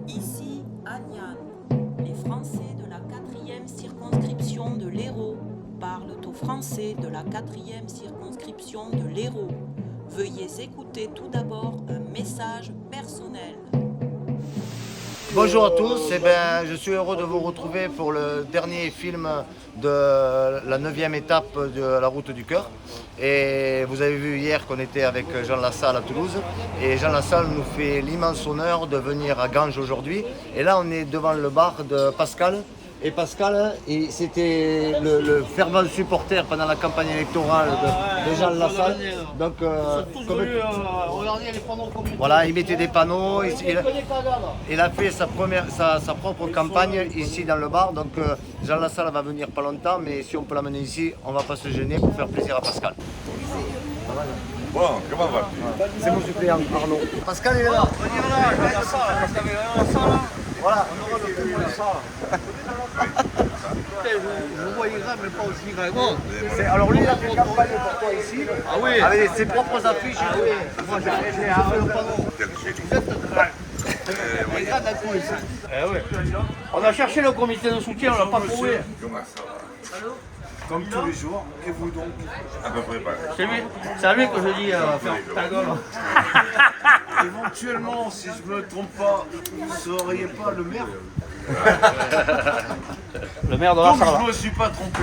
Ici, Agnan, les Français de la 4e circonscription de l'Hérault parlent aux Français de la 4e circonscription de l'Hérault. Veuillez écouter tout d'abord un message personnel. Bonjour à tous, je suis heureux de vous retrouver pour le dernier film de la 9e étape de la route du cœur. Et vous avez vu hier qu'on était avec Jean Lassalle à Toulouse. Et Jean Lassalle nous fait l'immense honneur de venir à Ganges aujourd'hui. Et là on est devant le bar de Pascal. Et Pascal, c'était le fervent supporter pendant la campagne électorale de Jean Lassalle. Donc, voilà, il mettait des panneaux. Il a fait sa propre campagne ici dans le bar. Donc Jean Lassalle va venir pas longtemps, mais si on peut l'amener ici, on ne va pas se gêner pour faire plaisir à Pascal. Bon, comment va-t-il? C'est mon suppléant, Arnaud. Pascal il est là. Voilà, on aura le plus de ça. Je voyais grave, mais pas aussi grave. Alors lui, il a fait campagne pour toi ici, avec ses propres affiches. Moi, j'ai fait le panneau. Quel génie. Regarde un coup ici. On a cherché le comité de soutien, on l'a pas trouvé. Comment ça va? Comme tous les jours, et vous donc? À peu près pareil. C'est à lui que je dis faire ta gueule. Éventuellement, si je me trompe pas, vous ne seriez pas le maire? Le maire de Donc Lassalle. je ne me suis pas trompé.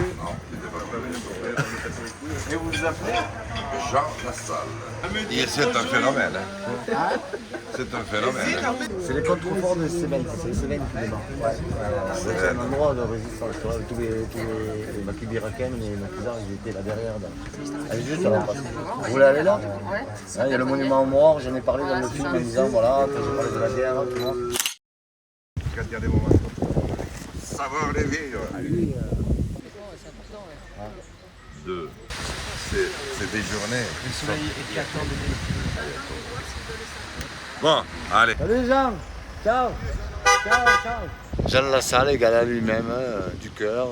Et vous vous appelez? Jean Lassalle. Et c'est un phénomène. Hein? C'est un phénomène. C'est les contreforts de Cévennes, c'est les Cévennes qui démarrent. C'est un endroit de résistance, tu vois, tous les Makibiraken, les Maquisards, ils étaient là derrière. Elle est juste là. Vous voulez aller là? Il y a le monument aux morts, j'en ai parlé dans le film en disant, voilà, quand j'ai parlé de la guerre, tu vois. Quand il y a des moments savoir les vivre. Deux. C'est des journées. Le soleil éclatant de Bon, allez. Salut Jean. Ciao. Ciao. Jean Lassalle égale à lui-même, du cœur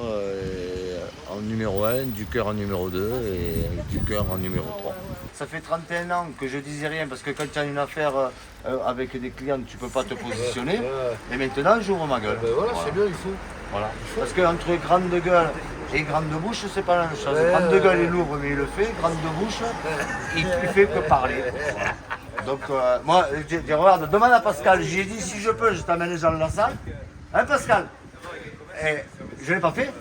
en numéro 1, du cœur en numéro 2 et du cœur en numéro 3. Ça fait 31 ans que je disais rien parce que quand tu as une affaire avec des clients, tu ne peux pas te positionner. Et maintenant, j'ouvre ma gueule. Voilà, c'est bien, il faut. Voilà. Parce qu'entre grande gueule et grande bouche, c'est pas la même chose. Grande gueule, il ouvre, mais il le fait. Grande bouche, il fait que parler. Voilà. Donc, moi, regarde, demande à Pascal. J'ai dit, si je peux, je t'amène Jean Lassalle. Hein, Pascal? Et je ne l'ai pas fait.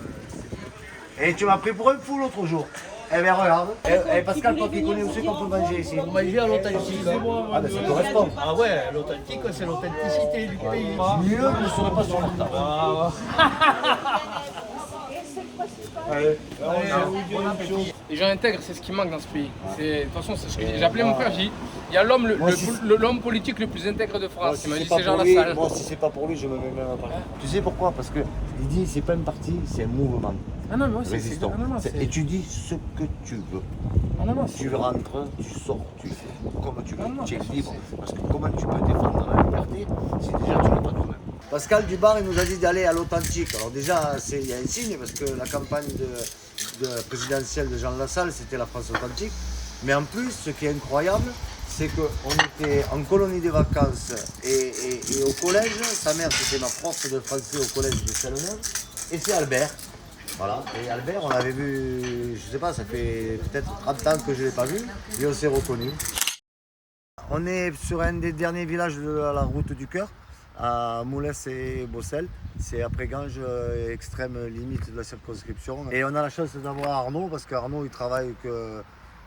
Et tu m'as pris pour un fou l'autre jour. Eh bien, regarde. Et Pascal, toi qui connais aussi qu'on peut manger ici. On manger à l'authentique. Ah, ben ça correspond. Ah ouais, l'authentique, c'est l'authenticité du pays. Mieux ne serait pas sur la table. Les gens intègres, c'est ce qui manque dans ce pays. De toute façon, c'est ce que j'ai appelé mon frère. J'ai dit, il y a l'homme politique le plus intègre de France. Il m'a dit, c'est Jean Lassalle. Moi, si c'est pas pour lui, je me mets même pas. Tu sais pourquoi? Parce que il dit, c'est pas un parti, c'est un mouvement. Ah non, mais moi, Résistant. Et tu dis ce que tu veux. Tu rentres, tu sors, tu fais comme tu veux. Tu es libre. Parce que comment tu peux défendre la liberté si déjà tu n'es pas toi-même? Pascal Dubar, il nous a dit d'aller à l'authentique. Alors déjà, il y a un signe parce que la campagne de présidentielle de Jean Lassalle, c'était la France authentique. Mais en plus, ce qui est incroyable, c'est qu'on était en colonie de vacances et au collège. Sa mère, c'était ma prof de français au collège de Chalonneuve. Et c'est Albert. Voilà. Et Albert, on l'avait vu, je sais pas, ça fait peut-être 30 ans que je ne l'ai pas vu. Et on s'est reconnus. On est sur un des derniers villages de la route du cœur, à Moulès et Bossel. C'est après Ganges, extrême limite de la circonscription. Et on a la chance d'avoir Arnaud, parce qu'Arnaud il travaille que,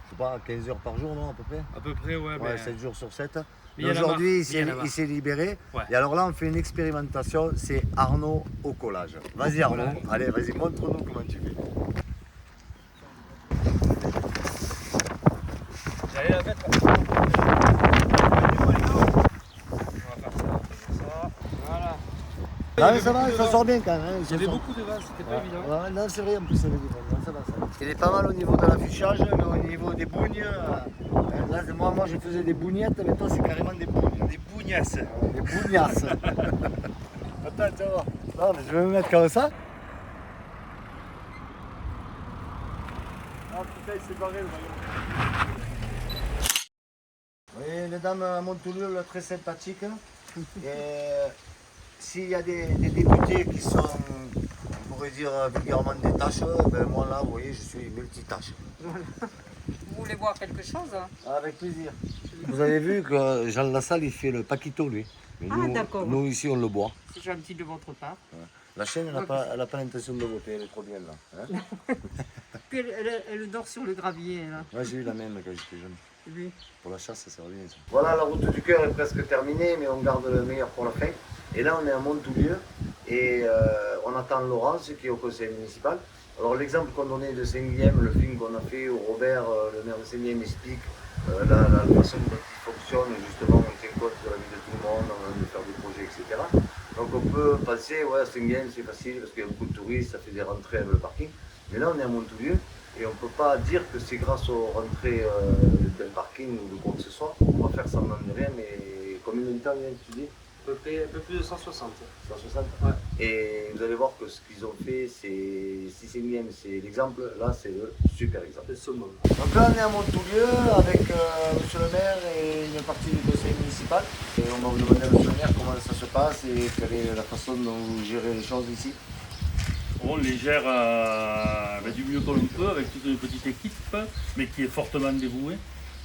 je sais pas, 15 heures par jour, non, à peu près? À peu près, ouais. 7 jours sur 7. Mais aujourd'hui, il s'est libéré. Ouais. Et alors là, on fait une expérimentation, c'est Arnaud au collage. Vas-y Arnaud, allez, vas-y, montre-nous comment tu fais. J'allais la mettre. Non mais ça va, ça sort bien quand même. Hein, Il y avait beaucoup de vases, c'était pas évident. Ouais, non, c'est vrai, en plus, ça va, ça va. Il est pas mal au niveau de l'affichage, mais au niveau des bougnes, là, moi, je faisais des bougnettes, mais toi, c'est carrément des bougnes. Des bougnasses. Des bougnasses. Attends, tu vois. Non, mais je vais me mettre comme ça. Ah putain, il s'est barré le maillot. Oui, une dame à Montoulieu très sympathique. Et s'il y a des députés qui sont, on pourrait dire vulgairement des tâches, ben moi là, vous voyez, je suis multitâche. Vous voulez boire quelque chose? Avec plaisir. Vous avez vu que Jean Lassalle, il fait le paquito, lui. Mais D'accord. Nous, ici, on le boit. C'est gentil de votre part. La chaîne, elle n'a pas l'intention de voter, elle est trop bien là. Hein. Puis elle dort sur le gravier, là. Moi, j'ai eu la même quand j'étais jeune. Oui. Pour la chasse, ça sert bien. Ça. Voilà, la route du cœur est presque terminée, mais on garde le meilleur pour la fin. Et là, on est à Montoulieu et on attend Laurence qui est au conseil municipal. Alors, l'exemple qu'on donnait de Saint-Guilhem, le film qu'on a fait où Robert, le maire de Saint-Guilhem, explique la façon dont il fonctionne, justement, on tient compte de la vie de tout le monde, on veut faire des projets, etc. Donc, on peut penser, ouais, Saint-Guilhem, c'est facile parce qu'il y a beaucoup de touristes, ça fait des rentrées avec le parking. Mais là, on est à Montoulieu. Et on ne peut pas dire que c'est grâce aux rentrées d'un parking ou de quoi que ce soit. On va faire semblant de rien, mais combien de temps tu dis? Un peu plus de 160. 160 Ouais. Et vous allez voir que ce qu'ils ont fait, c'est, si c'est bien, c'est l'exemple, là c'est le super exemple. Le summum. Donc là on est à Montoulieu avec monsieur le maire et une partie du conseil municipal. Et on va vous demander à monsieur le maire comment ça se passe et quelle est la façon dont vous gérez les choses ici. On les gère du mieux qu'on peut avec toute une petite équipe, mais qui est fortement dévouée.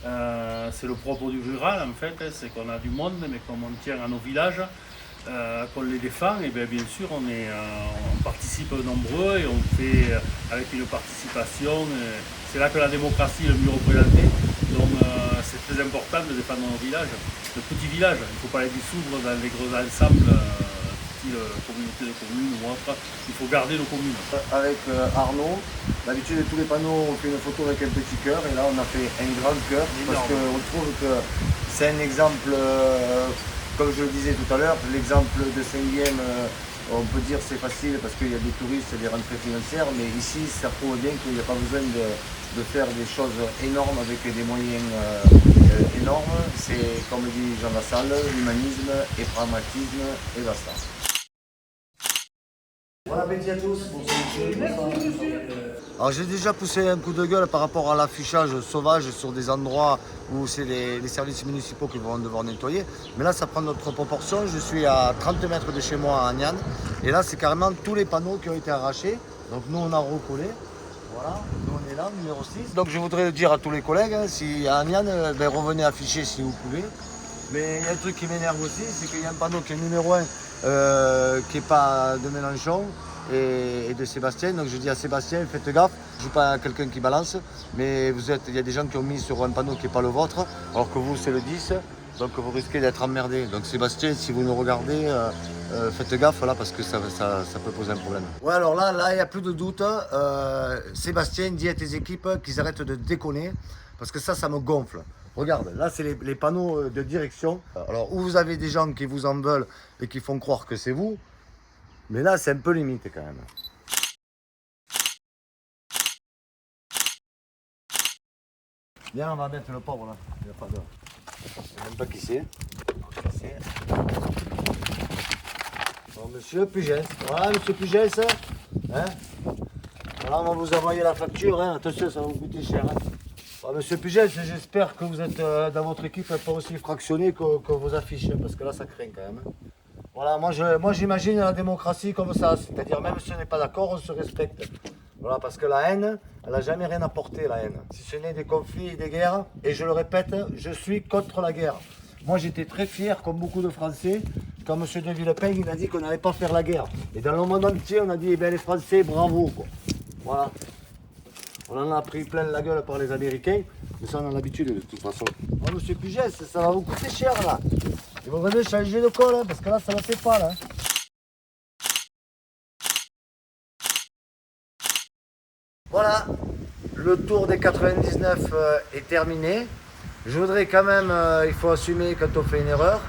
C'est le propre du rural en fait, c'est qu'on a du monde, mais comme on tient à nos villages, qu'on les défend, et bien sûr on participe nombreux et on fait avec une participation. C'est là que la démocratie est le mieux représentée. Donc c'est très important de défendre nos villages, de petits villages. Il ne faut pas les dissoudre dans les gros ensembles. Communauté de communes ou autre, il faut garder nos communes. Avec Arnaud, d'habitude tous les panneaux on fait une photo avec un petit cœur et là on a fait un grand cœur parce qu'on trouve que c'est un exemple, comme je le disais tout à l'heure, l'exemple de Saint-Guilhem, on peut dire c'est facile parce qu'il y a des touristes et des rentrées financières, mais ici ça prouve bien qu'il n'y a pas besoin de faire des choses énormes avec des moyens énormes. C'est comme dit Jean Lassalle, l'humanisme et pragmatisme et basta. Bon appétit à tous. Alors j'ai déjà poussé un coup de gueule par rapport à l'affichage sauvage sur des endroits où c'est les services municipaux qui vont devoir nettoyer. Mais là ça prend notre proportion. Je suis à 30 mètres de chez moi à Agnan. Et là c'est carrément tous les panneaux qui ont été arrachés. Donc nous on a recollé. Voilà, nous on est là, numéro 6. Donc je voudrais le dire à tous les collègues, hein, si à Agnan, revenez afficher si vous pouvez. Mais il y a un truc qui m'énerve aussi, c'est qu'il y a un panneau qui est numéro 1 qui n'est pas de Mélenchon et de Sébastien. Donc je dis à Sébastien, faites gaffe, je ne suis pas quelqu'un qui balance, mais il y a des gens qui ont mis sur un panneau qui n'est pas le vôtre, alors que vous c'est le 10, donc vous risquez d'être emmerdé. Donc Sébastien, si vous nous regardez, faites gaffe là parce que ça peut poser un problème. Ouais, alors là il n'y a plus de doute. Sébastien dit à tes équipes qu'ils arrêtent de déconner parce que ça me gonfle. Regarde, là c'est les panneaux de direction. Alors où vous avez des gens qui vous en veulent et qui font croire que c'est vous, mais là c'est un peu limite quand même. Viens, on va mettre le pauvre là. Il n'y a pas de... Je ne sais même pas qui c'est. Bon, monsieur Pugès. Voilà, monsieur Pugès. Hein, voilà, on va vous envoyer la facture. Hein. Attention, ça va vous coûter cher. Hein. Bon, monsieur Pugès, j'espère que vous êtes dans votre équipe pas aussi fractionné que vos affiches. Parce que là, ça craint quand même. Hein. Voilà, moi j'imagine la démocratie comme ça. C'est-à-dire, même si on n'est pas d'accord, on se respecte. Voilà, parce que la haine, elle n'a jamais rien apporté, la haine. Si ce n'est des conflits et des guerres, et je le répète, je suis contre la guerre. Moi, j'étais très fier, comme beaucoup de Français, quand M. de Villepin, il a dit qu'on n'allait pas faire la guerre. Et dans le monde entier, on a dit, eh bien, les Français, bravo, quoi. Voilà. On en a pris plein la gueule par les Américains, mais ça, on a l'habitude, de toute façon. Oh, M. Pugès, ça va vous coûter cher, là. Il va vraiment changer de col, hein, parce que là, ça ne fait pas, là. Voilà, le tour des 99 est terminé. Je voudrais quand même, il faut assumer quand on fait une erreur.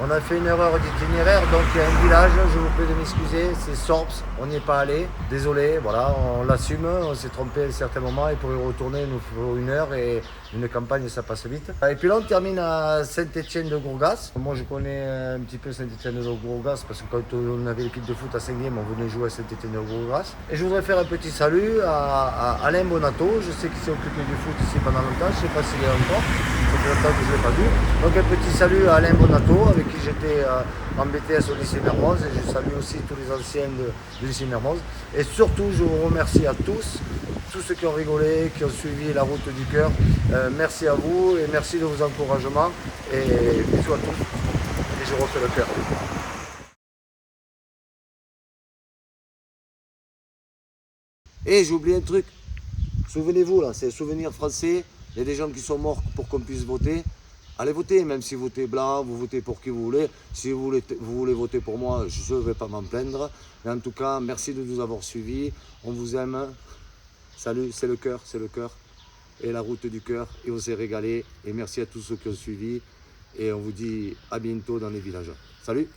On a fait une erreur d'itinéraire, donc il y a un village, je vous prie de m'excuser, c'est Sorps, on n'y est pas allé. Désolé, voilà, on l'assume, on s'est trompé à un certain moment et pour y retourner, il nous faut 1 heure et une campagne, ça passe vite. Et puis là, on termine à Saint-Étienne-de-Gourgas. Moi, je connais un petit peu Saint-Étienne-de-Gourgas parce que quand on avait l'équipe de foot à Saint-Guilhem, on venait jouer à Saint-Étienne-de-Gourgas. Et je voudrais faire un petit salut à Alain Bonato, je sais qu'il s'est occupé du foot ici pendant longtemps, je ne sais pas s'il est encore. fait longtemps que je ne l'ai pas vu. Donc un petit salut à Alain Bonato, avec qui j'étais en BTS au lycée Mermoz, et je salue aussi tous les anciens du lycée Mermoz. Et surtout, je vous remercie à tous ceux qui ont rigolé, qui ont suivi la route du cœur. Merci à vous et merci de vos encouragements. Et bisous à tous. Et je refais le cœur. Et j'ai oublié un truc. Souvenez-vous, là, c'est un souvenir français. Il y a des gens qui sont morts pour qu'on puisse voter. Allez voter, même si vous votez blanc, vous votez pour qui vous voulez. Si vous voulez voter pour moi, je ne vais pas m'en plaindre. Mais en tout cas, merci de nous avoir suivis. On vous aime. Salut, c'est le cœur et la route du cœur. Et on s'est régalé. Et merci à tous ceux qui ont suivi. Et on vous dit à bientôt dans les villages. Salut!